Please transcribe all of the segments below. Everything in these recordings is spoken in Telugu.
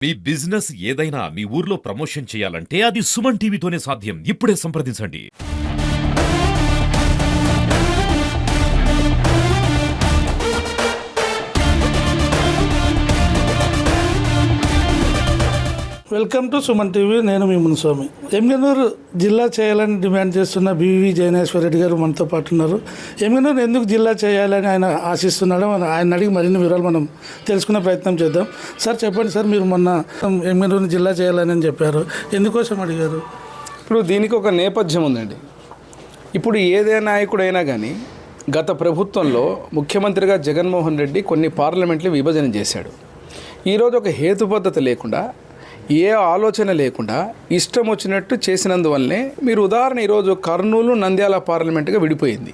మీ బిజినెస్ ఏదైనా మీ ఊర్లో ప్రమోషన్ చేయాలంటే అది సుమన్ టీవీతోనే సాధ్యం. ఇప్పుడే సంప్రదించండి. Welcome to Suman TV. నేను మీ మున్స్వామి. ఎమ్గనూరు జిల్లా చేయాలని డిమాండ్ చేస్తున్న బివి జయనేశ్వర రెడ్డి గారు మనతో పాటు ఉన్నారు. ఎమ్గనూరు ఎందుకు జిల్లా చేయాలని ఆయన ఆశిస్తున్నాడో ఆయన అడిగి మరిన్ని వివరాలు మనం తెలుసుకునే ప్రయత్నం చేద్దాం. సార్ చెప్పండి సార్, మీరు మొన్న ఎమ్గనూరుని జిల్లా చేయాలని చెప్పారు, ఎందుకోసం అడిగారు? ఇప్పుడు దీనికి ఒక నేపథ్యం ఉందండి. ఇప్పుడు ఏదే నాయకుడైనా కానీ గత ప్రభుత్వంలో ముఖ్యమంత్రిగా జగన్మోహన్ రెడ్డి కొన్ని పార్లమెంట్లు విభజన చేశాడు. ఈరోజు ఒక హేతుబద్ధత లేకుండా, ఏ ఆలోచన లేకుండా ఇష్టం వచ్చినట్టు చేసినందువల్లనే మీరు ఉదాహరణ ఈరోజు కర్నూలు నంద్యాల పార్లమెంటుగా విడిపోయింది.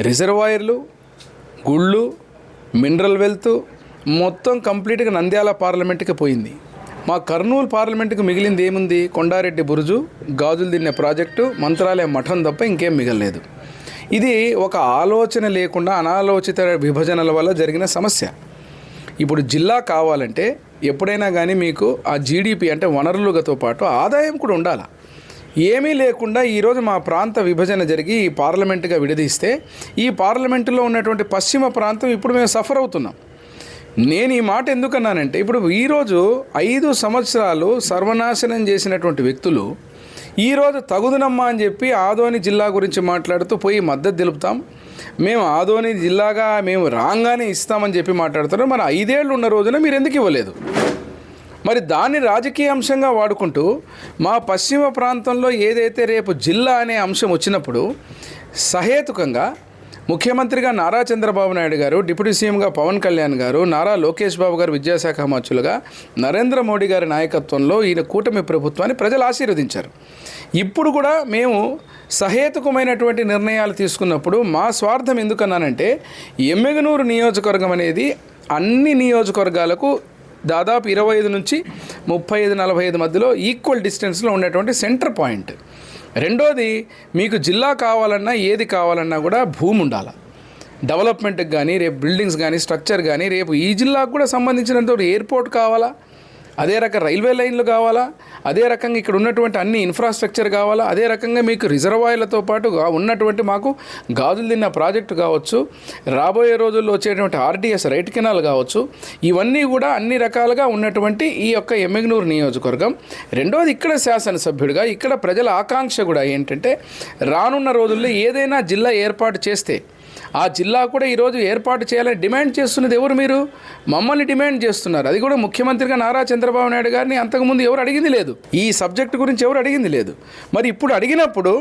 రిజర్వాయర్లు, గుళ్ళు, మినరల్ వెల్త్ మొత్తం కంప్లీట్గా నంద్యాల పార్లమెంటుకి పోయింది. మా కర్నూలు పార్లమెంటుకు మిగిలింది ఏముంది? కొండారెడ్డి బురుజు, గాజులు దిన్నే ప్రాజెక్టు, మంత్రాలయ మఠం తప్ప ఇంకేం మిగలలేదు. ఇది ఒక ఆలోచన లేకుండా అనాలోచిత విభజనల వల్ల జరిగిన సమస్య. ఇప్పుడు జిల్లా కావాలంటే ఎప్పుడైనా కానీ మీకు ఆ జీడిపి అంటే వనరులతో పాటు ఆదాయం కూడా ఉండాలి. ఏమీ లేకుండా ఈరోజు మా ప్రాంత విభజన జరిగి ఈ పార్లమెంటుగా విడదీస్తే ఈ పార్లమెంటులో ఉన్నటువంటి పశ్చిమ ప్రాంతం ఇప్పుడు మేము సఫర్ అవుతున్నాం. నేను ఈ మాట ఎందుకన్నానంటే, ఇప్పుడు ఈరోజు 5 సంవత్సరాలు సర్వనాశనం చేసినటువంటి వ్యక్తులు ఈరోజు తగుదునమ్మా అని చెప్పి ఆదోని జిల్లా గురించి మాట్లాడుతూ పోయి మద్దతు తెలుపుతాం, మేము ఆదోని జిల్లాగా మేము రాగానే ఇస్తామని చెప్పి మాట్లాడుతున్నారు. మరి 5 ఏళ్ళు ఉన్న రోజున మీరు ఎందుకు ఇవ్వలేదు? మరి దాన్ని రాజకీయ అంశంగా వాడుకుంటూ మా పశ్చిమ ప్రాంతంలో ఏదైతే రేపు జిల్లా అనే అంశం వచ్చినప్పుడు సహేతుకంగా ముఖ్యమంత్రిగా నారా చంద్రబాబు నాయుడు గారు, డిప్యూటీ సీఎంగా పవన్ కళ్యాణ్ గారు, నారా లోకేష్ బాబు గారు విద్యాశాఖ మంత్రులుగా, నరేంద్ర మోడీ గారి నాయకత్వంలో ఈయన కూటమి ప్రభుత్వాన్ని ప్రజలు ఆశీర్వదించారు. ఇప్పుడు కూడా మేము సహేతుకమైనటువంటి నిర్ణయాలు తీసుకున్నప్పుడు మా స్వార్థం ఎందుకన్నానంటే, ఎమ్మిగనూరు నియోజకవర్గం అనేది అన్ని నియోజకవర్గాలకు దాదాపు 25 నుంచి 35-45 మధ్యలో ఈక్వల్ డిస్టెన్స్లో ఉండేటువంటి సెంటర్ పాయింట్. రెండోది, మీకు జిల్లా కావాలన్నా ఏది కావాలన్నా కూడా భూమి ఉండాలి. డెవలప్మెంట్కి కానీ, రేపు బిల్డింగ్స్ కానీ, స్ట్రక్చర్ కానీ, రేపు ఈ జిల్లాకు కూడా సంబంధించినంత ఎయిర్పోర్ట్ కావాలా, అదే రకంగా రైల్వే లైన్లు కావాలా, అదే రకంగా ఇక్కడ ఉన్నటువంటి అన్ని ఇన్ఫ్రాస్ట్రక్చర్ కావాలా, అదే రకంగా మీకు రిజర్వాయర్లతో పాటు ఉన్నటువంటి మాకు గాజులు తిన్న ప్రాజెక్టు కావచ్చు, రాబోయే రోజుల్లో వచ్చేటువంటి ఆర్డీఎస్ రైట్ కెనాల్ కావచ్చు, ఇవన్నీ కూడా అన్ని రకాలుగా ఉన్నటువంటి ఈ యొక్క ఎమ్మిగనూరు నియోజకవర్గం. రెండోది, ఇక్కడ శాసనసభ్యుడిగా ఇక్కడ ప్రజల ఆకాంక్ష కూడా ఏంటంటే, రానున్న రోజుల్లో ఏదైనా జిల్లా ఏర్పాటు చేస్తే ఆ జిల్లా కూడా ఈరోజు ఏర్పాటు చేయాలని డిమాండ్ చేస్తున్నది ఎవరు? మీరు మమ్మల్ని డిమాండ్ చేస్తున్నారు. అది కూడా ముఖ్యమంత్రిగా నారా చంద్రబాబు నాయుడు గారిని అంతకుముందు ఎవరు అడిగింది లేదు, ఈ సబ్జెక్టు గురించి ఎవరు అడిగింది లేదు. మరి ఇప్పుడు అడిగినప్పుడు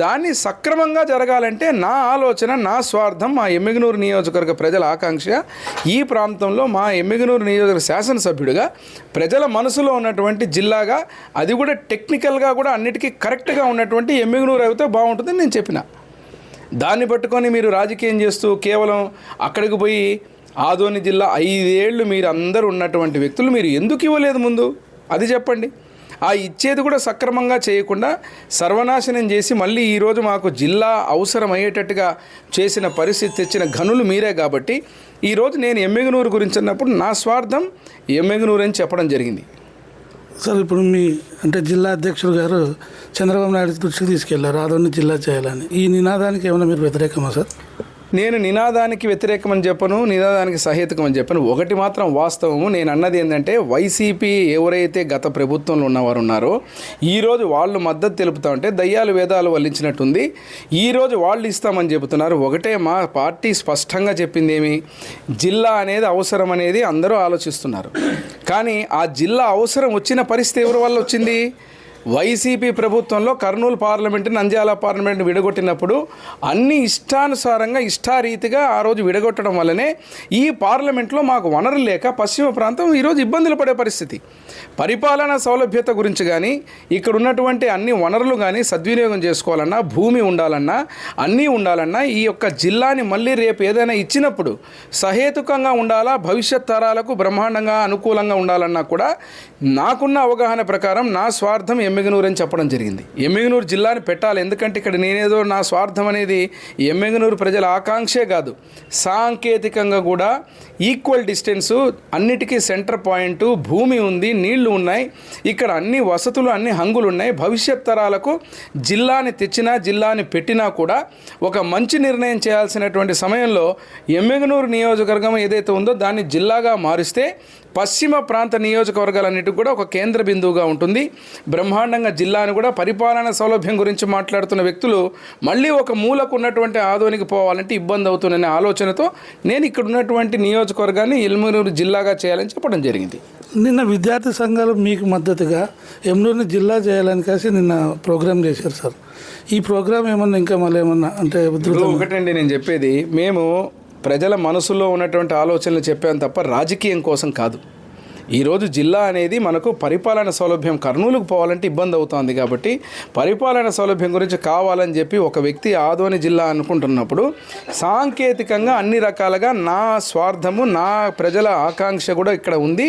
దాన్ని సక్రమంగా జరగాలంటే నా ఆలోచన, నా స్వార్థం, మా ఎమ్మిగనూరు నియోజకవర్గ ప్రజల ఆకాంక్ష, ఈ ప్రాంతంలో మా ఎమ్మిగనూరు నియోజకవర్గ శాసనసభ్యుడిగా ప్రజల మనసులో ఉన్నటువంటి జిల్లాగా, అది కూడా టెక్నికల్గా కూడా అన్నిటికీ కరెక్ట్గా ఉన్నటువంటి ఎమ్మిగనూరు అయితే బాగుంటుందని నేను చెప్పిన. దాన్ని పట్టుకొని మీరు రాజకీయం చేస్తూ కేవలం అక్కడికి పోయి ఆదోని జిల్లా 5 ఏళ్ళు మీరు అందరూ ఉన్నటువంటి వ్యక్తులు మీరు ఎందుకు ఇవ్వలేదు ముందు? అది చెప్పండి. ఆ ఇచ్చేది కూడా సక్రమంగా చేయకుండా సర్వనాశనం చేసి మళ్ళీ ఈరోజు మాకు జిల్లా అవసరం అయ్యేటట్టుగా చేసిన పరిస్థితి తెచ్చిన ఘనులు మీరే. కాబట్టి ఈరోజు నేను ఎమ్మిగనూరు గురించి అన్నప్పుడు నా స్వార్థం ఎమ్మిగనూరు అని చెప్పడం జరిగింది. సార్, ఇప్పుడు మీ అంటే జిల్లా అధ్యక్షుడు గారు చంద్రబాబు నాయుడు దృష్టికి తీసుకెళ్లారు ఆదోని జిల్లా చేయాలని. ఈ నినాదానికి ఏమైనా మీరు వ్యతిరేకమా సార్? నేను నినాదానికి వ్యతిరేకమని చెప్పను, నినాదానికి సహేతుకమని చెప్పను. ఒకటి మాత్రం వాస్తవము, నేను అన్నది ఏంటంటే, వైసీపీ ఎవరైతే గత ప్రభుత్వంలో ఉన్నవారు ఉన్నారో ఈరోజు వాళ్ళు మద్దతు తెలుపుతా ఉంటే దయ్యాలు వేదాలు వల్లించినట్టుంది. ఈరోజు వాళ్ళు ఇస్తామని చెబుతున్నారు. ఒకటే మా పార్టీ స్పష్టంగా చెప్పింది ఏమి, జిల్లా అనేది అవసరం అనేది అందరూ ఆలోచిస్తున్నారు. కానీ ఆ జిల్లా అవసరం వచ్చిన పరిస్థితి ఎవరి వల్ల వచ్చింది? వైసీపీ ప్రభుత్వంలో కర్నూలు పార్లమెంటు, నంద్యాల పార్లమెంటు విడగొట్టినప్పుడు అన్ని ఇష్టానుసారంగా ఇష్టారీతిగా ఆ రోజు విడగొట్టడం వల్లనే ఈ పార్లమెంట్లో మాకు వనరులు లేక పశ్చిమ ప్రాంతం ఈరోజు ఇబ్బందులు పడే పరిస్థితి. పరిపాలనా సౌలభ్యత గురించి కానీ, ఇక్కడ ఉన్నటువంటి అన్ని వనరులు కానీ సద్వినియోగం చేసుకోవాలన్నా, భూమి ఉండాలన్నా, అన్నీ ఉండాలన్నా, ఈ యొక్క జిల్లాని మళ్ళీ రేపు ఏదైనా ఇచ్చినప్పుడు సహేతుకంగా ఉండాలా, భవిష్యత్ తరాలకు బ్రహ్మాండంగా అనుకూలంగా ఉండాలన్నా కూడా నాకున్న అవగాహన ప్రకారం నా స్వార్థం ఎమ్మిగనూరు అని చెప్పడం జరిగింది. ఎమ్మిగనూరు జిల్లాని పెట్టాలి, ఎందుకంటే ఇక్కడ నేనేదో నా స్వార్థం అనేది ఎమ్మిగనూరు ప్రజల ఆకాంక్షే కాదు, సాంకేతికంగా కూడా ఈక్వల్ డిస్టెన్సు, అన్నిటికీ సెంటర్ పాయింట్, భూమి ఉంది, నీళ్లు ఉన్నాయి, ఇక్కడ అన్ని వసతులు అన్ని హంగులు ఉన్నాయి. భవిష్యత్ తరాలకు జిల్లాని తెచ్చినా జిల్లాని పెట్టినా కూడా ఒక మంచి నిర్ణయం చేయాల్సినటువంటి సమయంలో ఎమ్మిగనూరు నియోజకవర్గం ఏదైతే ఉందో దాన్ని జిల్లాగా మారిస్తే పశ్చిమ ప్రాంత నియోజకవర్గాలన్నిటికి కూడా ఒక కేంద్ర బిందువుగా ఉంటుంది. బ్రహ్మాండంగా జిల్లాను కూడా పరిపాలనా సౌలభ్యం గురించి మాట్లాడుతున్న వ్యక్తులు మళ్ళీ ఒక మూలకు ఉన్నటువంటి ఆదోనికి పోవాలంటే ఇబ్బంది అవుతుందనే ఆలోచనతో నేను ఇక్కడ ఉన్నటువంటి నియోజకవర్గాన్ని ఎమ్మిగనూరు జిల్లాగా చేయాలని చెప్పడం జరిగింది. నిన్న విద్యార్థి సంఘాలు మీకు మద్దతుగా ఎమ్నూరుని జిల్లా చేయాలని కలిసి నిన్న ప్రోగ్రామ్ చేశారు సార్. ఈ ప్రోగ్రామ్ ఏమన్నా ఇంకా మళ్ళీ ఏమన్నా అంటే ఒకటండి నేను చెప్పేది, మేము ప్రజల మనసులో ఉన్నటువంటి ఆలోచనలు చెప్పాను తప్ప రాజకీయం కోసం కాదు. ఈరోజు జిల్లా అనేది మనకు పరిపాలన సౌలభ్యం, కర్నూలుకు పోవాలంటే ఇబ్బంది అవుతుంది కాబట్టి పరిపాలన సౌలభ్యం గురించి కావాలని చెప్పి ఒక వ్యక్తి ఆదోని జిల్లా అనుకుంటున్నప్పుడు సాంకేతికంగా అన్ని రకాలుగా నా స్వార్థము, నా ప్రజల ఆకాంక్ష కూడా ఇక్కడ ఉంది,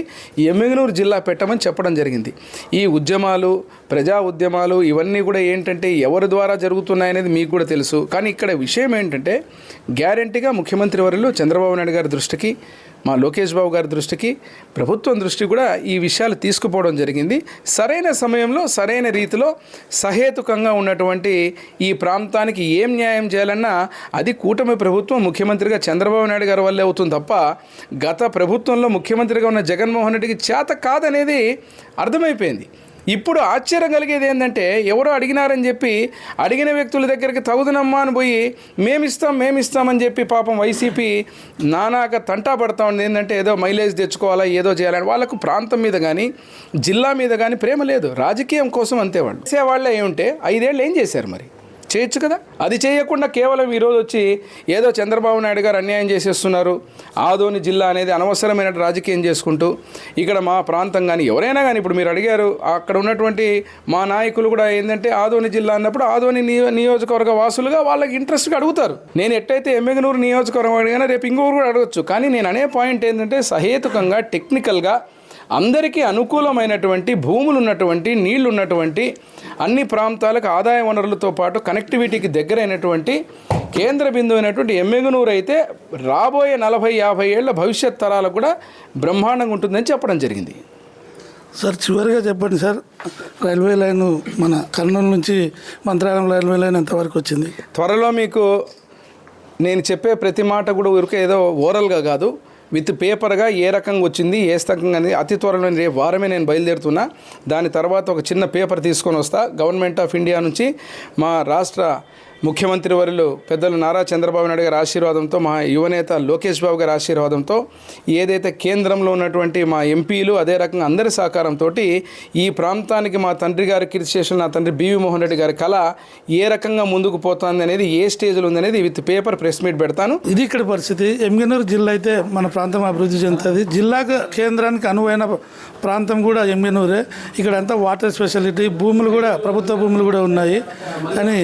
ఎమ్మిగనూరు జిల్లా పెట్టమని చెప్పడం జరిగింది. ఈ ఉద్యమాలు, ప్రజా ఉద్యమాలు ఇవన్నీ కూడా ఏంటంటే ఎవరి ద్వారా జరుగుతున్నాయనేది మీకు కూడా తెలుసు. కానీ ఇక్కడ విషయం ఏంటంటే గ్యారెంటీగా ముఖ్యమంత్రి వర్యులు చంద్రబాబు నాయుడు గారి దృష్టికి, మా లోకేష్ బాబు గారి దృష్టికి, ప్రభుత్వం దృష్టి కూడా ఈ విషయాలు తీసుకుపోవడం జరిగింది. సరైన సమయంలో సరైన రీతిలో సహేతుకంగా ఉన్నటువంటి ఈ ప్రాంతానికి ఏం న్యాయం చేయాలన్నా అది కూటమి ప్రభుత్వం, ముఖ్యమంత్రిగా చంద్రబాబు నాయుడు గారి వల్లే అవుతుంది తప్ప గత ప్రభుత్వంలో ముఖ్యమంత్రిగా ఉన్న జగన్మోహన్ రెడ్డికి చేత కాదనేది అర్థమైపోయింది. ఇప్పుడు ఆశ్చర్యం కలిగేది ఏంటంటే ఎవరో అడిగినారని చెప్పి అడిగిన వ్యక్తుల దగ్గరికి తగుదనమ్మా అని పోయి మేమిస్తామని చెప్పి పాపం వైసీపీ నానాక తంటా పడతా ఉంది. ఏంటంటే ఏదో మైలేజ్ తెచ్చుకోవాలా, ఏదో చేయాలని. వాళ్ళకు ప్రాంతం మీద కానీ జిల్లా మీద కానీ ప్రేమ లేదు, రాజకీయం కోసం అంతే. వాళ్ళు చేసేవాళ్ళే ఏముంటే 5 ఏళ్ళు ఏం చేశారు మరి? చేయొచ్చు కదా. అది చేయకుండా కేవలం ఈరోజు వచ్చి ఏదో చంద్రబాబు నాయుడు గారు అన్యాయం చేసేస్తున్నారు, ఆదోని జిల్లా అనేది అనవసరమైన రాజకీయం చేసుకుంటూ ఇక్కడ మా ప్రాంతం కానీ ఎవరైనా కానీ ఇప్పుడు మీరు అడిగారు, అక్కడ ఉన్నటువంటి మా నాయకులు కూడా ఏంటంటే ఆదోని జిల్లా అన్నప్పుడు ఆదోని నియోజకవర్గ వాసులుగా వాళ్ళకి ఇంట్రెస్ట్గా అడుగుతారు. నేను ఎట్టయితే ఎమ్మిగనూరు నియోజకవర్గం అడిగినా రేపు ఇంకొకరు కూడా అడగచ్చు. కానీ నేను అనే పాయింట్ ఏంటంటే సహేతుకంగా, టెక్నికల్గా అందరికీ అనుకూలమైనటువంటి భూములు ఉన్నటువంటి, నీళ్లు ఉన్నటువంటి, అన్ని ప్రాంతాలకు ఆదాయ వనరులతో పాటు కనెక్టివిటీకి దగ్గరైనటువంటి కేంద్ర బిందువు అయినటువంటి ఎమ్మిగనూరు అయితే రాబోయే 40-50 ఏళ్ల భవిష్యత్ తరాలకు కూడా బ్రహ్మాండంగా ఉంటుందని చెప్పడం జరిగింది. సార్ చివరిగా చెప్పండి సార్, రైల్వే లైన్ మన కర్నూలు నుంచి మంత్రాలయం రైల్వే లైన్ ఎంతవరకు వచ్చింది? త్వరలో మీకు నేను చెప్పే ప్రతి మాట కూడా ఊరికే ఏదో ఓరల్గా కాదు, విత్ పేపర్గా ఏ రకంగా వచ్చింది, ఏ రకంగా అనేది అతి త్వరలో రేపు వారమే నేను బయలుదేరుతున్నా. దాని తర్వాత ఒక చిన్న పేపర్ తీసుకొని వస్తా. గవర్నమెంట్ ఆఫ్ ఇండియా నుంచి మా రాష్ట్ర ముఖ్యమంత్రి వర్యులు పెద్దలు నారా చంద్రబాబు నాయుడు గారి ఆశీర్వాదంతో, మా యువనేత లోకేష్ బాబు గారి ఆశీర్వాదంతో, ఏదైతే కేంద్రంలో ఉన్నటువంటి మా ఎంపీలు, అదే రకంగా అందరి సహకారంతో ఈ ప్రాంతానికి మా తండ్రి గారి కీర్తిశేషులు నా తండ్రి బివి మోహన్ రెడ్డి గారి కళ ఏ రకంగా ముందుకు పోతుంది అనేది, ఏ స్టేజ్లో ఉందనేది విత్ పేపర్ ప్రెస్ మీట్ పెడతాను. ఇది ఇక్కడ పరిస్థితి. ఎమ్మిగనూరు జిల్లా అయితే మన ప్రాంతం అభివృద్ధి చెందుతుంది. జిల్లా కేంద్రానికి అనువైన ప్రాంతం కూడా ఎమ్మిగనూరే. ఇక్కడ అంతా వాటర్ స్పెషాలిటీ, భూములు కూడా ప్రభుత్వ భూములు కూడా ఉన్నాయి అని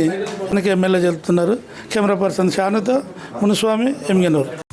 మనకి ఎమ్మెల్యే చెప్తున్నారు. కెమెరా పర్సన్ షానుతో మునుస్వామి, ఎమ్మిగనూరు.